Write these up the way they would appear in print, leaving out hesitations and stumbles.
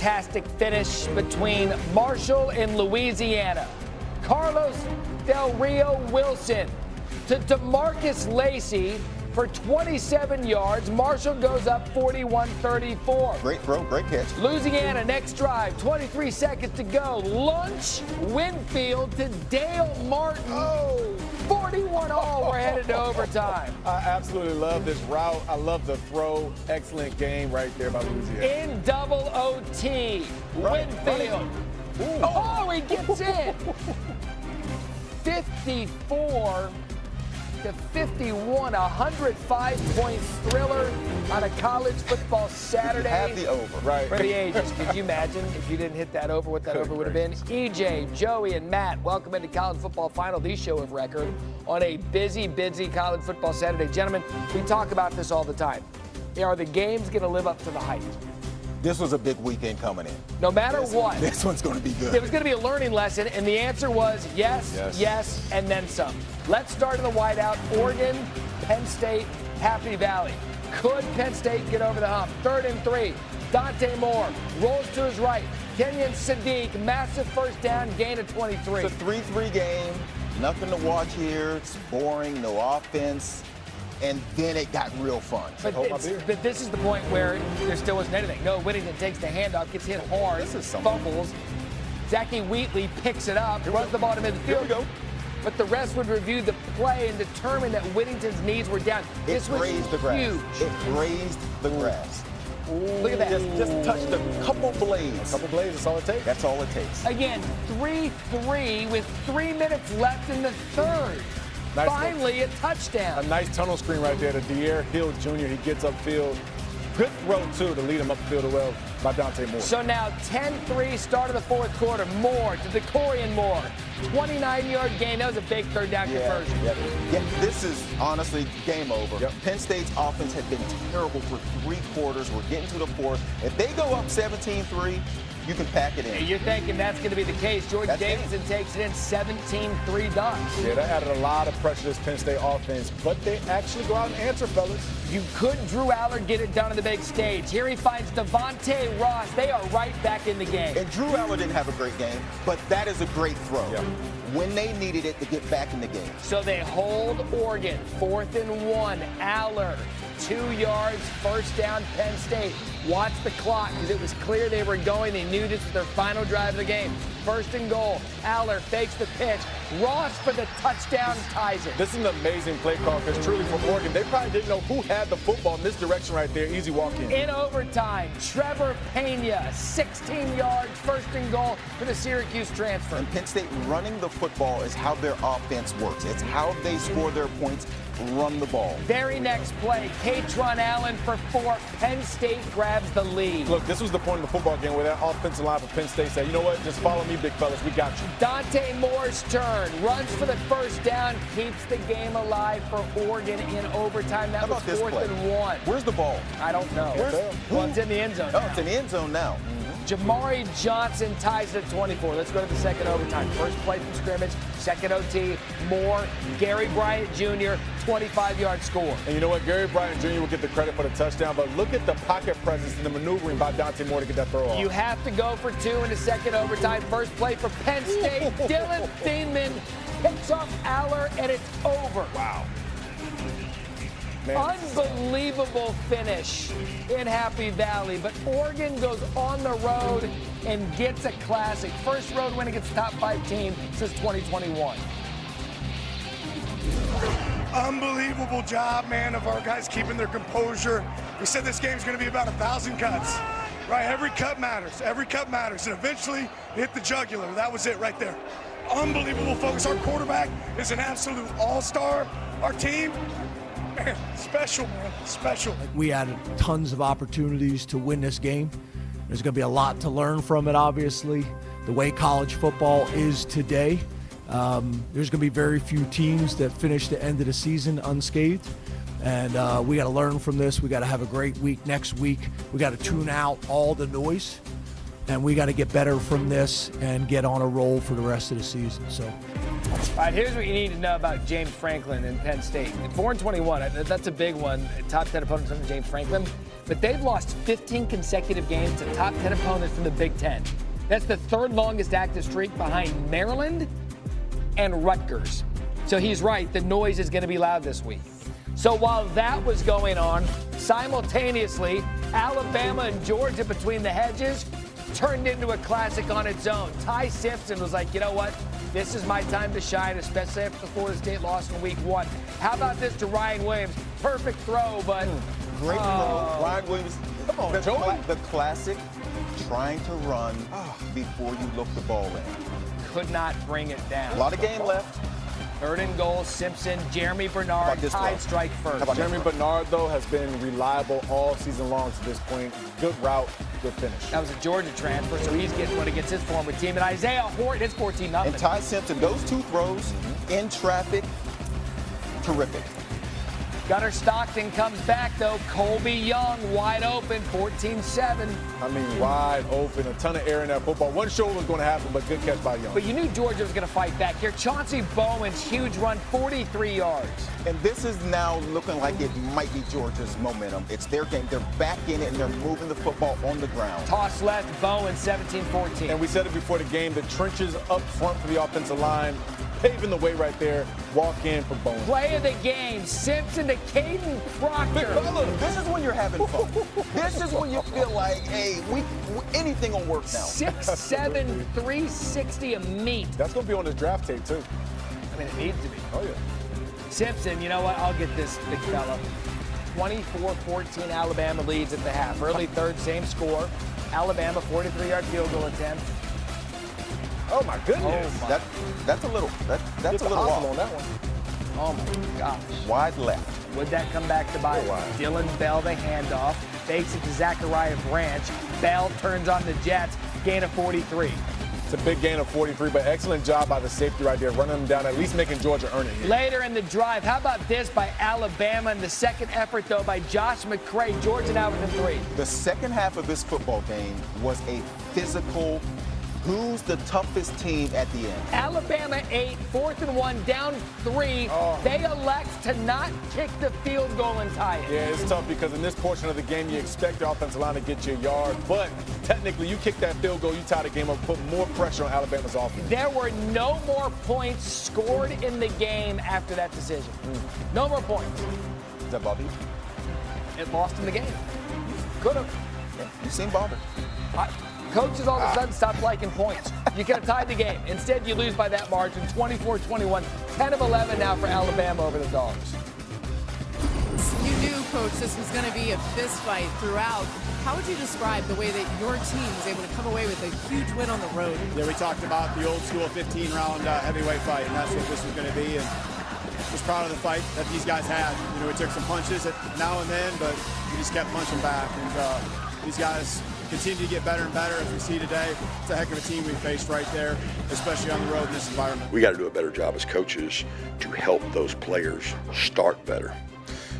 fantastic finish between Marshall and Louisiana. Carlos Del Rio Wilson to DeMarcus Lacey for 27 yards. Marshall goes up 41-34. Great throw, great catch. Louisiana, next drive, 23 seconds to go. Lunch, Winfield to Dale Martin. 41 all. We're headed to overtime. I absolutely love this route. I love the throw. Excellent game right there by Louisiana. In double OT, Winfield. Oh, he gets in. 54 to 51, a 105-point thriller on a college football Saturday. Have the over. Right. For the ages. Could you imagine if you didn't hit that over, what that over would have been? EJ, Joey, and Matt, welcome into College Football Final, the show of record on a busy college football Saturday. Gentlemen, we talk about this all the time. Are the games going to live up to the hype? This was a big weekend coming in. No matter what. This one's going to be good. It was going to be a learning lesson, and the answer was yes, and then some. Let's start in the whiteout. Oregon, Penn State, Happy Valley. Could Penn State get over the hump? 3rd and 3. Dante Moore rolls to his right. Kenyon Sadiq, massive first down, gain of 23. It's a 3-3 game. Nothing to watch here. It's boring, no offense. And then it got real fun. But this is the point where there still wasn't anything. No, Whittington takes the handoff, gets hit hard, fumbles. Zachy Wheatley picks it up, runs the ball to midfield. Here we go. But the rest would review the play and determine that Whittington's knees were down. This was huge. It grazed the grass. Look at that. Just touched a couple blades. That's all it takes. That's all it takes. Again, 3-3 with 3 minutes left in the third. Nice Finally, a touchdown. A nice tunnel screen right there to De'Aaron Hill Jr. He gets upfield. Good throw, too, to lead him upfield well by Dante Moore. So now 10-3, start of the fourth quarter. Moore to DeCorian Moore. 29-yard gain. That was a big third down conversion. Yeah, this is honestly game over. Yep. Penn State's offense had been terrible for 3 quarters. We're getting to the fourth. If they go up 17-3, you can pack it in. And you're thinking that's going to be the case. Jordan Davidson takes it in 17-3 dunks. Yeah, that added a lot of pressure to this Penn State offense, but they actually go out and answer, fellas. You could Drew Aller get it done on the big stage. Here he finds Devontae Ross. They are right back in the game. And Drew Aller didn't have a great game, but that is a great throw. Yeah. When they needed it to get back in the game. So they hold Oregon, 4th and 1. Aller, 2 yards, first down, Penn State. Watch the clock because it was clear they were going. They knew this was their final drive of the game. 1st and goal. Aller fakes the pitch. Ross for the touchdown ties it. This is an amazing play call because truly for Oregon, they probably didn't know who had the football in this direction right there. Easy walk in. In overtime, Trevor Pena, 16 yards, 1st and goal for the Syracuse transfer. And Penn State running the football is how their offense works. It's how they score their points, run the ball. Very next play, Katron Allen for 4. Penn State grabs the lead. Look, this was the point of the football game where that offensive line for Penn State said, you know what, just follow me, big fellas, we got you. Dante Moore's turn, runs for the first down, keeps the game alive for Oregon in overtime. That was 4th and 1. Where's the ball? I don't know. Well, it's in the end zone. Oh, it's in the end zone now. Jamari Johnson ties it at 24. Let's go to the second overtime. First play from scrimmage, second OT, Moore, Gary Bryant Jr., 25-yard score. And you know what? Gary Bryant Jr. will get the credit for the touchdown, but look at the pocket presence and the maneuvering by Dante Moore to get that throw off. You have to go for 2 in the second overtime. First play for Penn State. Dylan Thieneman picks off Aller, and it's over. Wow. Man. Unbelievable finish in Happy Valley, but Oregon goes on the road and gets a classic. First road win against top 5 team since 2021. Unbelievable job, man, of our guys keeping their composure. We said this game's going to be about 1,000 cuts, right? Every cut matters. Every cut matters. And eventually, hit the jugular. That was it right there. Unbelievable focus. Our quarterback is an absolute all-star. Our team, man, special, man, special. We had tons of opportunities to win this game. There's going to be a lot to learn from it, obviously. The way college football is today, there's going to be very few teams that finish the end of the season unscathed. And we got to learn from this. We got to have a great week next week. We got to tune out all the noise. And we got to get better from this and get on a roll for the rest of the season. So. All right, here's what you need to know about James Franklin and Penn State. 4-21, that's a big one. Top 10 opponents under James Franklin. but they've lost 15 consecutive games to top 10 opponents from the Big Ten. That's the third longest active streak behind Maryland and Rutgers. So he's right, the noise is going to be loud this week. So while that was going on, simultaneously, Alabama and Georgia between the hedges turned into a classic on its own. Ty Simpson was like, you know what? This is my time to shine, especially after the Florida State loss in week 1. How about this to Ryan Williams? Perfect throw, but... Great throw. Ryan Williams. Come on, Joey. The classic trying to run before you look the ball in. Could not bring it down. A lot of game left. 3rd and goal, Simpson, Jeremy Bernard, tied strike first. Jeremy Bernard, though, has been reliable all season long to this point. Good route, good finish. That was a Georgia transfer, so he's getting one against his former team. And Isaiah Horton, it's 14-0. And Ty Simpson, those 2 throws in traffic, terrific. Gunnar Stockton comes back, though. Colby Young, wide open, 14-7. I mean, wide open, a ton of air in that football. Wasn't sure what was going to happen, but good catch by Young. But you knew Georgia was going to fight back here. Chauncey Bowen's huge run, 43 yards. And this is now looking like it might be Georgia's momentum. It's their game. They're back in it, and they're moving the football on the ground. Toss left, Bowen, 17-14. And we said it before the game, the trenches up front for the offensive line, paving the way right there. Walk in for Bowen. Play of the game, Simpson to Caden Proctor. This is when you're having fun. This is when you feel like, hey, anything will work now. 6'7", 360 a meat. That's going to be on his draft tape, too. I mean, it needs to be. Oh, yeah. Simpson, you know what? I'll get this big fella. 24-14 Alabama leads at the half. Early third, same score. Alabama 43-yard field goal attempt. Oh my goodness! Oh that's a little off on that one. Oh my gosh! Wide left. Would that come back to bite? Dylan Bell the handoff, fakes it to Zachariah Branch. Bell turns on the Jets. Gain of 43. It's a big gain of 43, but excellent job by the safety right there, running them down, at least making Georgia earn it here. Later in the drive, how about this by Alabama? And the second effort, though, by Josh McCray. Georgia now within 3. The second half of this football game was a physical. Who's the toughest team at the end? Alabama 8, 4th and 1, down 3. They elect to not kick the field goal and tie it. Yeah, it's tough because in this portion of the game, you expect your offensive line to get you a yard. But technically, you kick that field goal, you tie the game up, put more pressure on Alabama's offense. There were no more points scored in the game after that decision. No more points. Is that Bobby? It lost in the game. Could have. Yeah, you seem bothered. Coaches all of a sudden stopped liking points. You could have tied the game. Instead, you lose by that margin, 24-21. 10 of 11 now for Alabama over the Dogs. You knew, Coach, this was going to be a fist fight throughout. How would you describe the way that your team was able to come away with a huge win on the road? Yeah, we talked about the old school 15-round heavyweight fight, and that's what this was going to be. And just proud of the fight that these guys had. You know, we took some punches now and then, but we just kept punching back. And these guys continue to get better and better as we see today. It's a heck of a team we faced right there, especially on the road in this environment. We got to do a better job as coaches to help those players start better.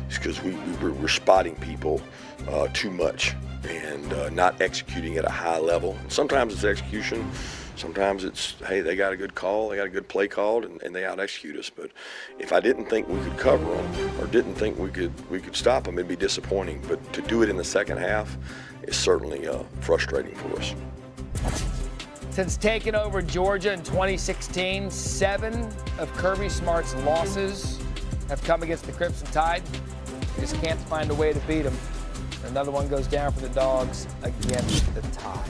It's because we're spotting people too much and not executing at a high level. Sometimes it's execution. Sometimes it's, hey, they got a good call, they got a good play called, and they out-execute us. But if I didn't think we could cover them or didn't think we could stop them, it'd be disappointing. But to do it in the second half is certainly frustrating for us. Since taking over Georgia in 2016, 7 of Kirby Smart's losses have come against the Crimson Tide. They just can't find a way to beat them. Another one goes down for the Dogs against the Tide.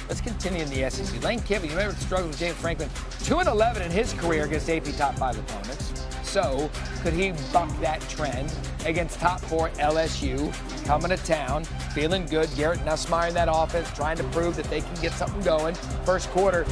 Let's continue in the SEC. Lane Kiffin, you remember the struggle with James Franklin, 2-11 in his career against AP top 5 opponents. So could he buck that trend against top 4 LSU, coming to town, feeling good? Garrett Nussmeier in that offense, trying to prove that they can get something going. First quarter,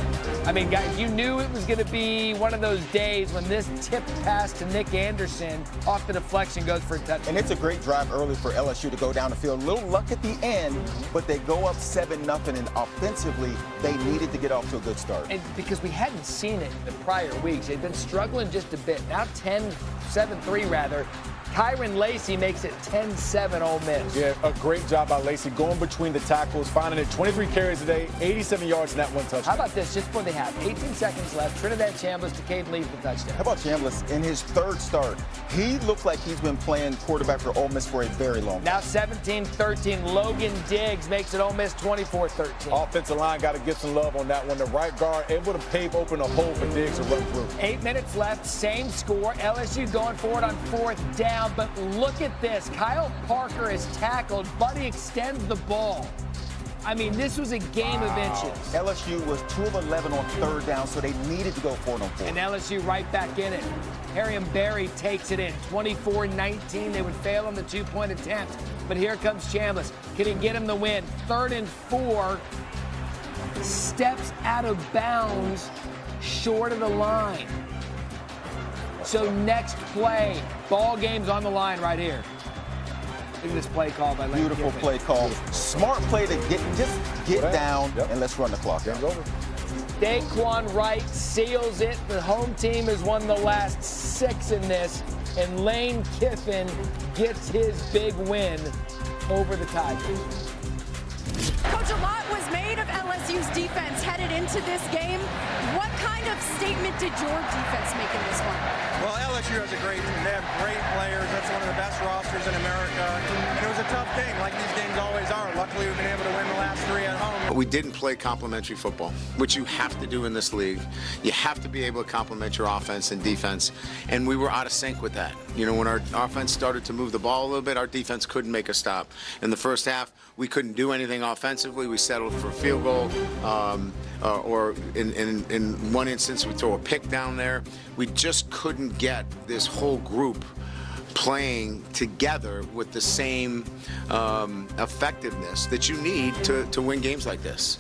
I mean, guys, you knew it was going to be one of those days when this tip pass to Nick Anderson off the deflection goes for a touchdown. And it's a great drive early for LSU to go down the field. A little luck at the end, but they go up 7-0, and offensively, they needed to get off to a good start. And because we hadn't seen it the prior weeks, they'd been struggling just a bit. Now 7-3 rather. Kyron Lacey makes it 10-7 Ole Miss. Yeah, a great job by Lacey going between the tackles, finding it 23 carries today, 87 yards, and that one touchdown. How about this, just before they have 18 seconds left, Trinidad Chambliss to Cade Lee for the touchdown. How about Chambliss in his third start? He looks like he's been playing quarterback for Ole Miss for a very long time. Now 17-13, Logan Diggs makes it Ole Miss 24-13. Offensive line got to get some love on that one. The right guard able to pave open a hole for Diggs to run through. 8 minutes left, same score. LSU going for it on 4th down, but look at this. Kyle Parker is tackled. Buddy extends the ball. I mean, this was a game of inches. LSU was 2 of 11 on 3rd down, so they needed to go for it on 4th. And LSU right back in it. Harrion Berry takes it in, 24-19. They would fail on the 2-point attempt. But here comes Chambliss. Can he get him the win? 3rd and 4. Steps out of bounds, short of the line. So next play, ball game's on the line right here. Look at this play call by Lane Beautiful Kiffin. play call. Smart play to get down and let's run the clock out. Daquan Wright seals it. The home team has won the last 6 in this, and Lane Kiffin gets his big win over the Tigers. Coach, a lot was made of LSU's defense headed into this game. What kind of statement did your defense make in this one? Well, LSU has a great team. They have great players. That's one of the best rosters in America. And it was a tough game, like these games always are. Luckily, we've been able to win the last 3 at home. But we didn't play complementary football, which you have to do in this league. You have to be able to complement your offense and defense. And we were out of sync with that. You know, when our offense started to move the ball a little bit, our defense couldn't make a stop. In the first half, we couldn't do anything offensively. We settled for a field goal, or in one instance, we throw a pick down there. We just couldn't get this whole group playing together with the same effectiveness that you need to win games like this.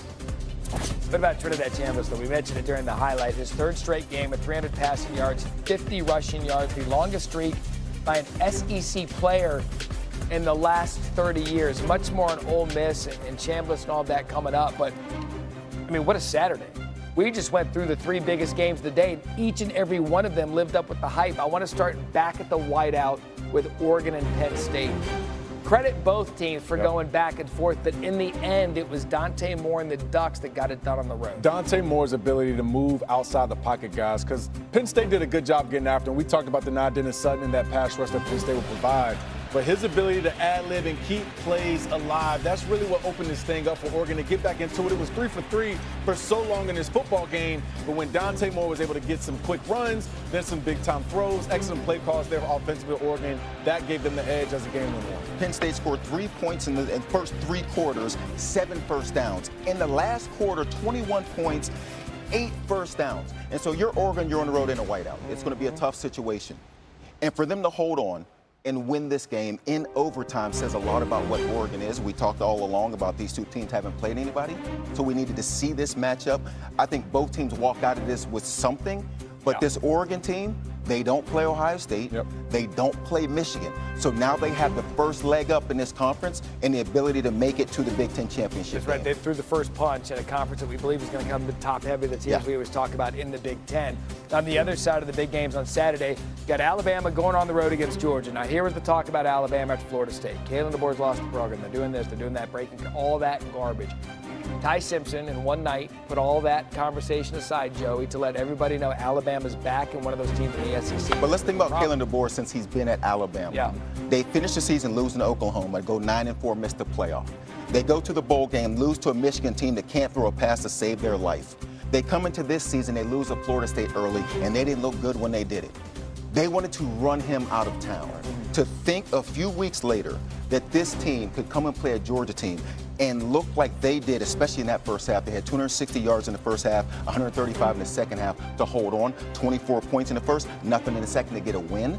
What about Trinidad Chambliss, though? We mentioned it during the highlight. His 3rd straight game with 300 passing yards, 50 rushing yards, the longest streak by an SEC player in the last 30 years. Much more on Ole Miss and Chambliss and all that coming up. But, I mean, what a Saturday. We just went through the 3 biggest games of the day, and each and every one of them lived up with the hype. I want to start back at the whiteout with Oregon and Penn State. Credit both teams for going back and forth, but in the end, it was Dante Moore and the Ducks that got it done on the road. Dante Moore's ability to move outside the pocket, guys, because Penn State did a good job getting after him. We talked about the Dennis Sutton and that pass rush that Penn State would provide. But his ability to ad-lib and keep plays alive, that's really what opened this thing up for Oregon to get back into it. It was 3 for 3 for so long in this football game. But when Dante Moore was able to get some quick runs, then some big-time throws, excellent play calls there offensively for Oregon, that gave them the edge as the game went on. Penn State scored 3 points in the first 3 quarters, 7 first downs. In the last quarter, 21 points, 8 first downs. And so you're Oregon, you're on the road in a whiteout. It's going to be a tough situation. And for them to hold on and win this game in overtime says a lot about what Oregon is. We talked all along about these 2 teams haven't played anybody, so we needed to see this matchup. I think both teams walk out of this with something, but this Oregon team, they don't play Ohio State. They don't play Michigan. So now they have the first leg up in this conference and the ability to make it to the Big Ten championship. That's right. They threw the first punch in a conference that we believe is going to come the top heavy of the teams we always talk about in the Big Ten. On the other side of the big games on Saturday, you got Alabama going on the road against Georgia. Now, here was the talk about Alabama after Florida State. Kalen DeBoer's lost the program. They're doing this, they're doing that, breaking all that garbage. Ty Simpson in one night put all that conversation aside, Joey, to let everybody know Alabama's back and one of those teams in the SEC. But let's think about Kalen DeBoer since he's been at Alabama. They finished the season losing to Oklahoma, go 9-4, miss the playoff. They go to the bowl game, lose to a Michigan team that can't throw a pass to save their life. They come into this season, they lose to Florida State early, and they didn't look good when they did it. They wanted to run him out of town. To think a few weeks later that this team could come and play a Georgia team and look like they did, especially in that first half. They had 260 yards in the first half, 135 in the second half to hold on, 24 points in the first, nothing in the second to get a win.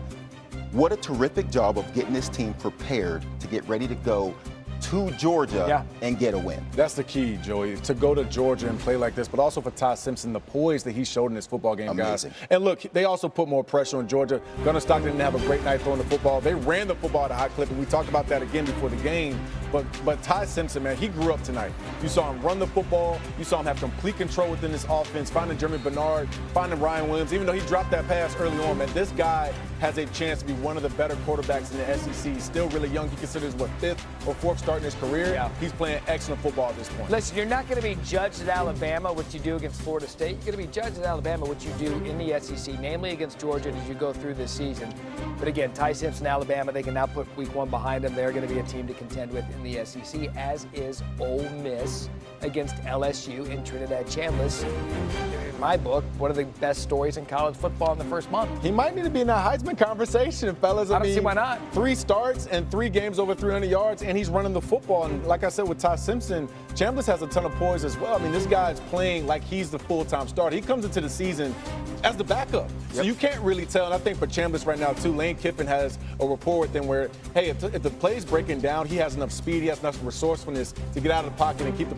What a terrific job of getting this team prepared to get ready to go to Georgia and get a win. That's the key, Joey, to go to Georgia and play like this, but also for Ty Simpson, the poise that he showed in this football game, guys. And look, they also put more pressure on Georgia. Gunnar Stockton didn't have a great night throwing the football. They ran the football at a high clip, and we talked about that again before the game. But Ty Simpson, man, he grew up tonight. You saw him run the football. You saw him have complete control within this offense, finding Jeremy Bernard, finding Ryan Williams. Even though he dropped that pass early on, man, this guy has a chance to be one of the better quarterbacks in the SEC. He's still really young. He considers, what, 5th or 4th start in his career. Yeah. He's playing excellent football at this point. Listen, you're not going to be judged at Alabama what you do against Florida State. You're going to be judged at Alabama what you do in the SEC, namely against Georgia as you go through this season. But again, Ty Simpson, Alabama, they can now put week 1 behind them. They're going to be a team to contend with in the SEC, as is Ole Miss against LSU in Trinidad Chambliss. In my book, one of the best stories in college football in the first month. He might need to be in that Heisman conversation, fellas. I don't see why not. 3 starts and 3 games over 300 yards, and he's running the football. And like I said with Ty Simpson, Chambliss has a ton of poise as well. I mean, this guy's playing like he's the full-time starter. He comes into the season as the backup. So you can't really tell. And I think for Chambliss right now, too, Lane Kiffin has a rapport with him where, hey, if the play's breaking down, he has enough speed, he has enough resourcefulness to get out of the pocket and keep the